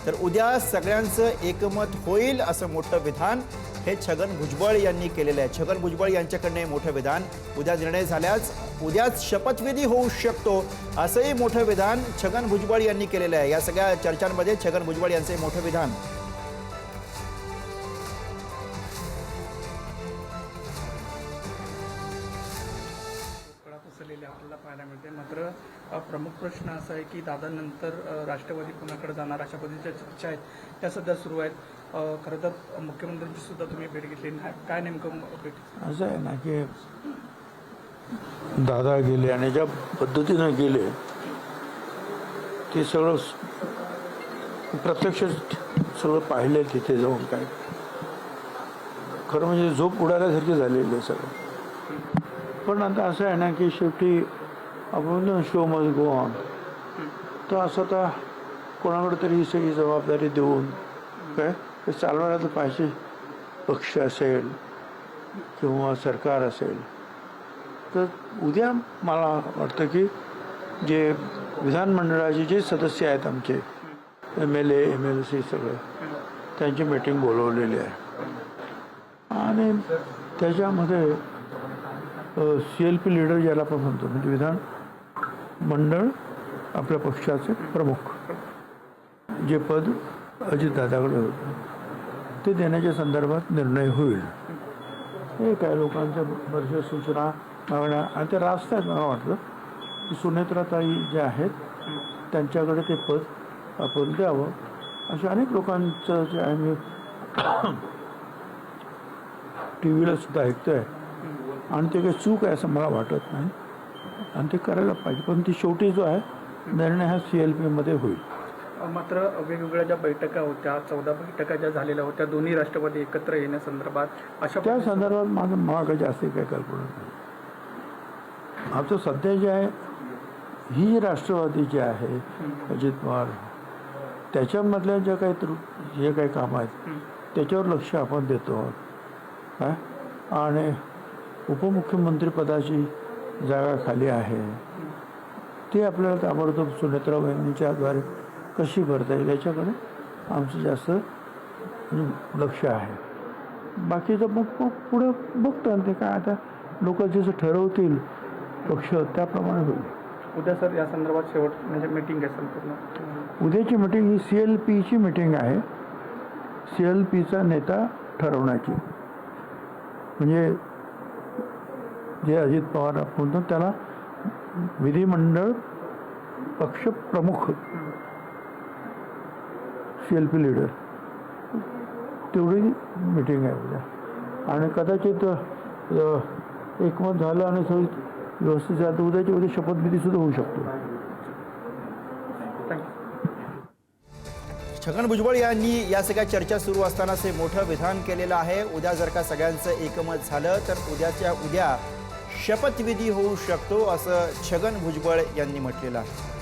तर उद्या सगळ्यांचं एकमत होईल असं मोठं विधान हे छगन भुजबळ यांनी केलेलं आहे। छगन भुजबळ यांच्याकडनं हे मोठं विधान, उद्या निर्णय झाल्यास उद्याच शपथविधी होऊ शकतो असंही मोठं विधान छगन भुजबळ यांनी केलेलं आहे। या सगळ्या चर्चांमध्ये छगन भुजबळ यांचे मोठं विधान। आपल्याला पाहायला मिळते। मात्र प्रमुख प्रश्न असा आहे की दादानंतर राष्ट्रवादी कोणाकडे जाणार अशा पद्धतीच्या चर्चा आहेत, त्या सध्या सुरू आहेत। खरं तर मुख्यमंत्र्यांची सुद्धा तुम्ही भेट घेतली, काय नेमकं भेट? असं आहे ना की दादा गेले आणि ज्या पद्धतीनं गेले ते सगळं प्रत्यक्ष सगळं पाहिलं तिथे जाऊन। काय खरं म्हणजे झोप उडाल्यासारखी झालेली आहे सगळं। पण आता असं आहे ना की शेवटी आपण शो मस्ट गो ऑन, तर असं आता कोणाकडे तरी ही सगळी जबाबदारी देऊन काय ते चालवायला तर पाहिजे। पक्ष असेल किंवा सरकार असेल, तर उद्या मला वाटतं की जे विधानमंडळाचे जे सदस्य आहेत आमचे MLA MLC सगळे, त्यांची मीटिंग बोलवलेली आहे आणि त्याच्यामध्ये CLP लीडर ज्याला आपण म्हणतो, म्हणजे विधान मंडळ आपल्या पक्षाचे प्रमुख जे पद अजितदादाकडे होतं ते देण्याच्या संदर्भात निर्णय होईल। हे काय लोकांच्या बऱ्याचशा सूचना मागण्या आणि ते रास्त आहेत। मला वाटतं की सुनेत्राताई ज्या आहेत त्यांच्याकडे ते पद आपण द्यावं, अशा अनेक लोकांचं जे आहे मी TV ला सुद्धा ऐकतोय आणि ते काही चूक आहे असं मला वाटत नाही आणि ते करायला पाहिजे। पण ती शेवटी जो आहे निर्णय हा CLP मध्ये होईल। मात्र वेगवेगळ्या ज्या बैठका होत्या, 14 बैठका ज्या झालेल्या होत्या दोन्ही राष्ट्रवादी एकत्र येण्यासंदर्भात, अशा त्या संदर्भात मला काही जास्त काही कल्पना नाही। आमचं सध्या जे आहे ही राष्ट्रवादी जी आहे अजित पवार त्याच्यामधल्या ज्या काही जे काही कामं आहेत त्याच्यावर लक्ष आपण देतो काय, आणि उपमुख्यमंत्रीपदाची जागा खाली आहे ती आपल्याला ताबडतोब सुनेत्रा बहिणीच्याद्वारे कशी भरता येईल याच्याकडे आमचं जास्त लक्ष आहे। बाकीचं मग पुढे बघतो ते काय आता लोक जसं ठरवतील पक्ष त्याप्रमाणे होईल। उद्या सर या संदर्भात शेवट म्हणजे मीटिंग आहे संपूर्ण। उद्याची मीटिंग ही CLPची मीटिंग आहे, CLPचा नेता ठरवण्याची, म्हणजे जे अजित पवार म्हणतो त्याला विधिमंडळ पक्ष प्रमुख CLP लीडर, तेवढी मीटिंग आहे उद्या आणि कदाचित एकमत झालं आणि सगळी व्यवस्थित झालं उद्याच्या उद्या शपथविधी सुद्धा होऊ शकतो। छगन भुजबळ यांनी या सगळ्या चर्चा सुरू असतानाच हे मोठं विधान केलेलं आहे। उद्या जर का सगळ्यांचं एकमत झालं तर उद्याच्या उद्या शपथविधी होऊ शकतो असं छगन भुजबळ यांनी म्हटलेलं आहे।